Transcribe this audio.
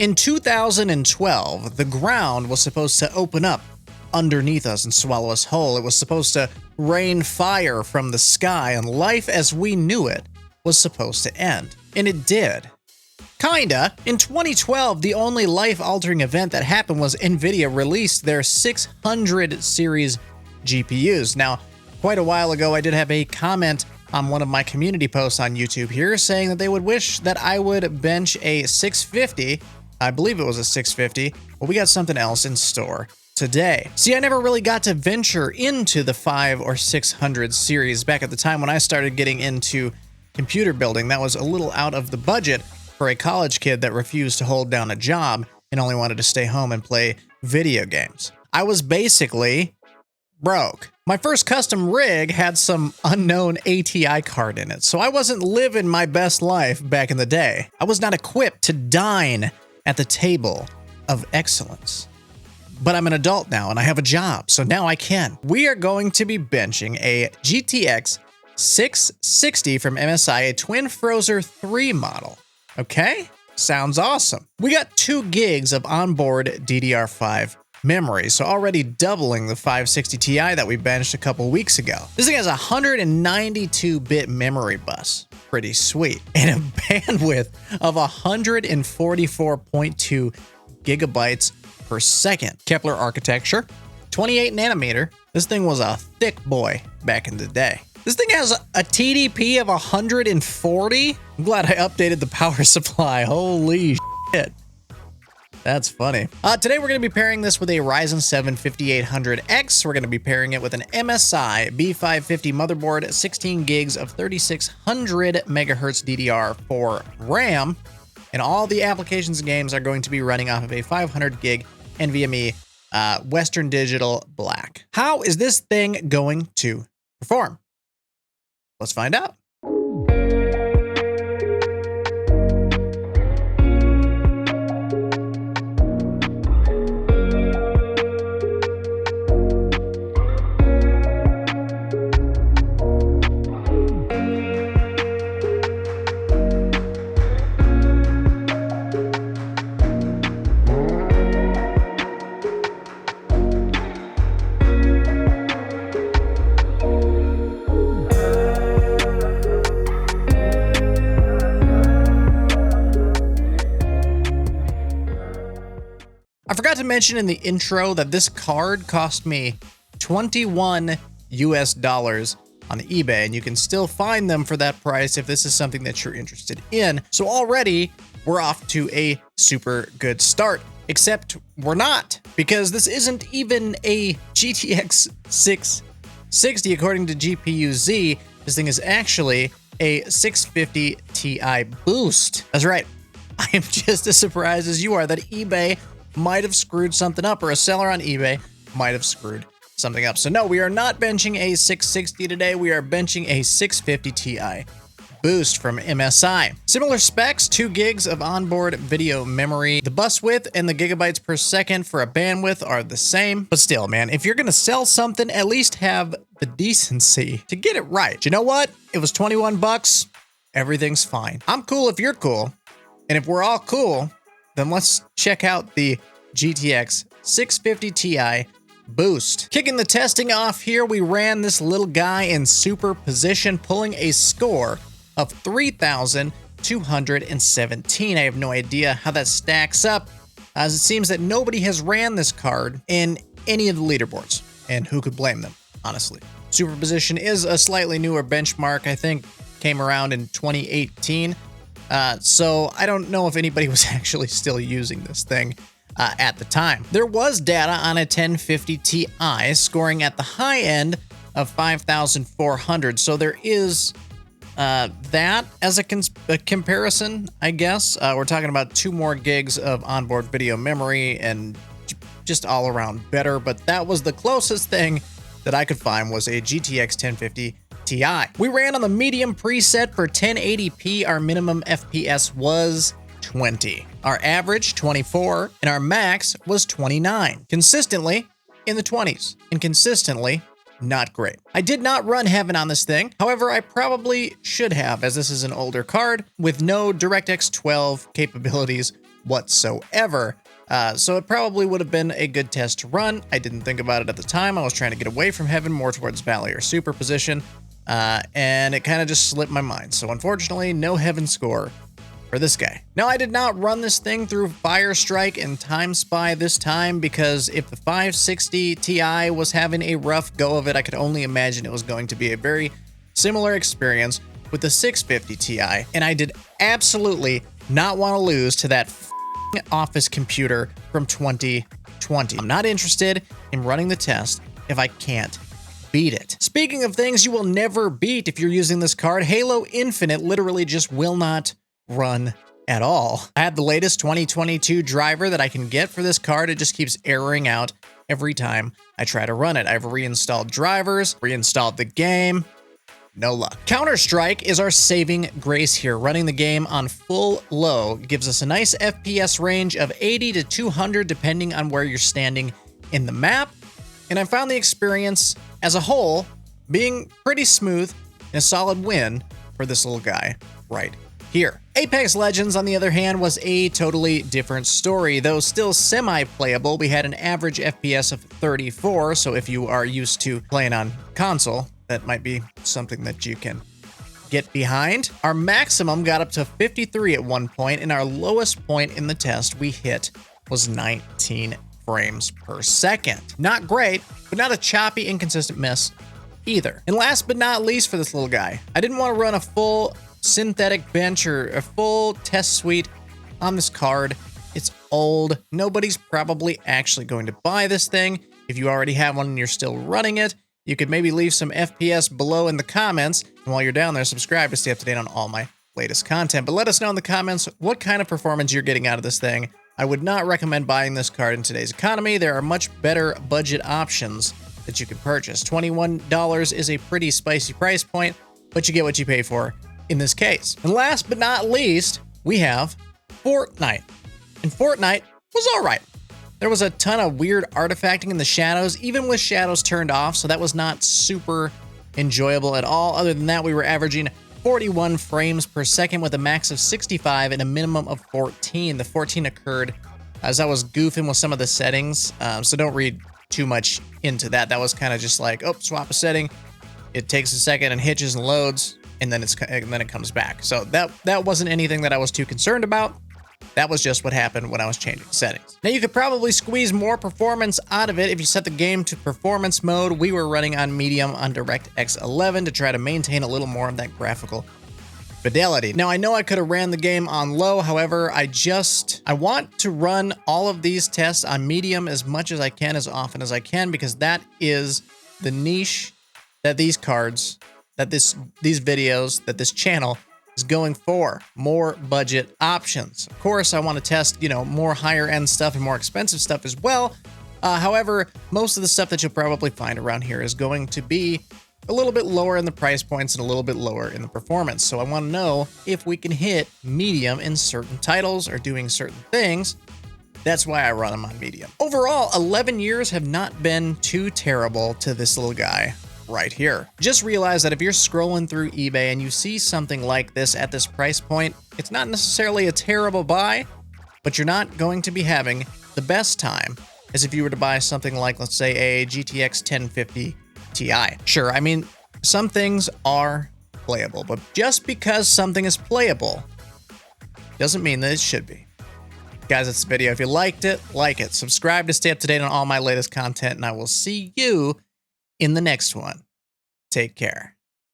In 2012, the ground was supposed to open up underneath us and swallow us whole. It was supposed to rain fire from the sky, and life as we knew it was supposed to end. And it did. Kinda. In 2012, the only life-altering event that happened was NVIDIA released their 600 series GPUs. Now, quite a while ago, I did have a comment on one of my community posts on YouTube here saying that they would wish that I would bench a 650. I believe it was a 650, but we got something else in store today. See, I never really got to venture into the 500 or 600 series back at the time when I started getting into computer building. That was a little out of the budget for a college kid that refused to hold down a job and only wanted to stay home and play video games. I was basically broke. My first custom rig had some unknown ATI card in it, so I wasn't living my best life back in the day. I was not equipped to dine at the table of excellence. But I'm an adult now and I have a job, so now I can. We are going to be benching a GTX 660 from MSI, a Twin Frozer 3 model. Okay? Sounds awesome. We got 2 gigs of onboard DDR5 memory, so already doubling the 560 Ti that we benched a couple weeks ago. This thing has a 192-bit memory bus. Pretty sweet. And a bandwidth of 144.2 gigabytes per second. Kepler architecture, 28 nanometer. This thing was a thick boy back in the day. This thing has a TDP of 140. I'm glad I updated the power supply. Holy shit. That's funny. Today we're going to be pairing this with a Ryzen 7 5800X. We're going to be pairing it with an MSI B550 motherboard, 16 gigs of 3600 megahertz DDR4 RAM, and all the applications and games are going to be running off of a 500 gig NVMe Western Digital Black. How is this thing going to perform? Let's find out. I forgot to mention in the intro that this card cost me $21 US on eBay, and you can still find them for that price if this is something that you're interested in. So already we're off to a super good start, except we're not, because this isn't even a GTX 660 according to GPU-Z. This thing is actually a 650 Ti boost. That's right. I am just as surprised as you are that eBay might have screwed something up, or a seller on eBay might have screwed something up. So no, we are not benching a 660 today. We are benching a 650 Ti boost from MSI. Similar specs, 2 gigs of onboard video memory. The bus width and the gigabytes per second for a bandwidth are the same. But still, man, if you're gonna sell something, at least have the decency to get it right. You know what? It was 21 bucks. Everything's fine. I'm cool if you're cool. And if we're all cool, then let's check out the GTX 650 Ti boost. Kicking the testing off here, we ran this little guy in super position, pulling a score of 3,217. I have no idea how that stacks up, as it seems that nobody has ran this card in any of the leaderboards, and who could blame them, honestly. Superposition is a slightly newer benchmark, I think came around in 2018. So I don't know if anybody was actually still using this thing at the time. There was data on a 1050 Ti scoring at the high end of 5,400. So there is that as a comparison, I guess. We're talking about 2 more gigs of onboard video memory and just all around better. But that was the closest thing that I could find was a GTX 1050 Ti. We ran on the medium preset for 1080p. Our minimum FPS was 20. Our average 24, and our max was 29. Consistently in the 20s, and consistently not great. I did not run Heaven on this thing. However, I probably should have, as this is an older card with no DirectX 12 capabilities whatsoever. So it probably would have been a good test to run. I didn't think about it at the time. I was trying to get away from heaven, more towards valley or superposition, and it kind of just slipped my mind. So unfortunately, no heaven score for this guy. Now, I did not run this thing through Fire Strike and Time Spy this time, because if the 560 Ti was having a rough go of it, I could only imagine it was going to be a very similar experience with the 650 Ti, and I did absolutely not want to lose to that office computer from 2020. I'm not interested in running the test if I can't beat it. Speaking of things you will never beat if you're using this card, Halo Infinite literally just will not run at all. I have the latest 2022 driver that I can get for this card. It just keeps erroring out every time I try to run it. I've reinstalled drivers, reinstalled the game. No luck. Counter-Strike is our saving grace here. Running the game on full low gives us a nice FPS range of 80 to 200 depending on where you're standing in the map. And I found the experience as a whole being pretty smooth and a solid win for this little guy right here. Apex Legends, on the other hand, was a totally different story. Though still semi-playable, we had an average FPS of 34, so if you are used to playing on console, that might be something that you can get behind. Our maximum got up to 53 at one point, and our lowest point in the test we hit was 19 frames per second. Not great, but not a choppy, inconsistent miss either. And last but not least for this little guy, I didn't want to run a full synthetic bench or a full test suite on this card. It's old. Nobody's probably actually going to buy this thing. If you already have one and you're still running it, you could maybe leave some FPS below in the comments. And while you're down there, subscribe to stay up to date on all my latest content. But let us know in the comments what kind of performance you're getting out of this thing. I would not recommend buying this card in today's economy. There are much better budget options that you could purchase. $21 is a pretty spicy price point, but you get what you pay for in this case. And last but not least, we have Fortnite. And Fortnite was all right. There was a ton of weird artifacting in the shadows, even with shadows turned off, so that was not super enjoyable at all. Other than that, we were averaging 41 frames per second with a max of 65 and a minimum of 14. The 14 occurred as I was goofing with some of the settings, so don't read too much into that. That was kind of just like, oh, swap a setting. It takes a second and hitches and loads, and then it comes back. So that wasn't anything that I was too concerned about. That was just what happened when I was changing settings. Now, you could probably squeeze more performance out of it if you set the game to performance mode. We were running on medium on DirectX 11 to try to maintain a little more of that graphical fidelity. Now, I know I could have ran the game on low. However, I want to run all of these tests on medium as much as I can, as often as I can, because that is the niche that these cards, that these videos, that this channel is going for. More budget options. Of course, I want to test, more higher end stuff and more expensive stuff as well. However, most of the stuff that you'll probably find around here is going to be a little bit lower in the price points and a little bit lower in the performance. So I want to know if we can hit medium in certain titles or doing certain things. That's why I run them on medium. Overall, 11 years have not been too terrible to this little guy right here. Just realize that if you're scrolling through eBay and you see something like this at this price point, it's not necessarily a terrible buy, but you're not going to be having the best time as if you were to buy something like, let's say, a GTX 1050 Ti. Sure, I mean, some things are playable, but just because something is playable doesn't mean that it should be. Guys, that's the video. If you liked it, like it. Subscribe to stay up to date on all my latest content, and I will see you in the next one. Take care.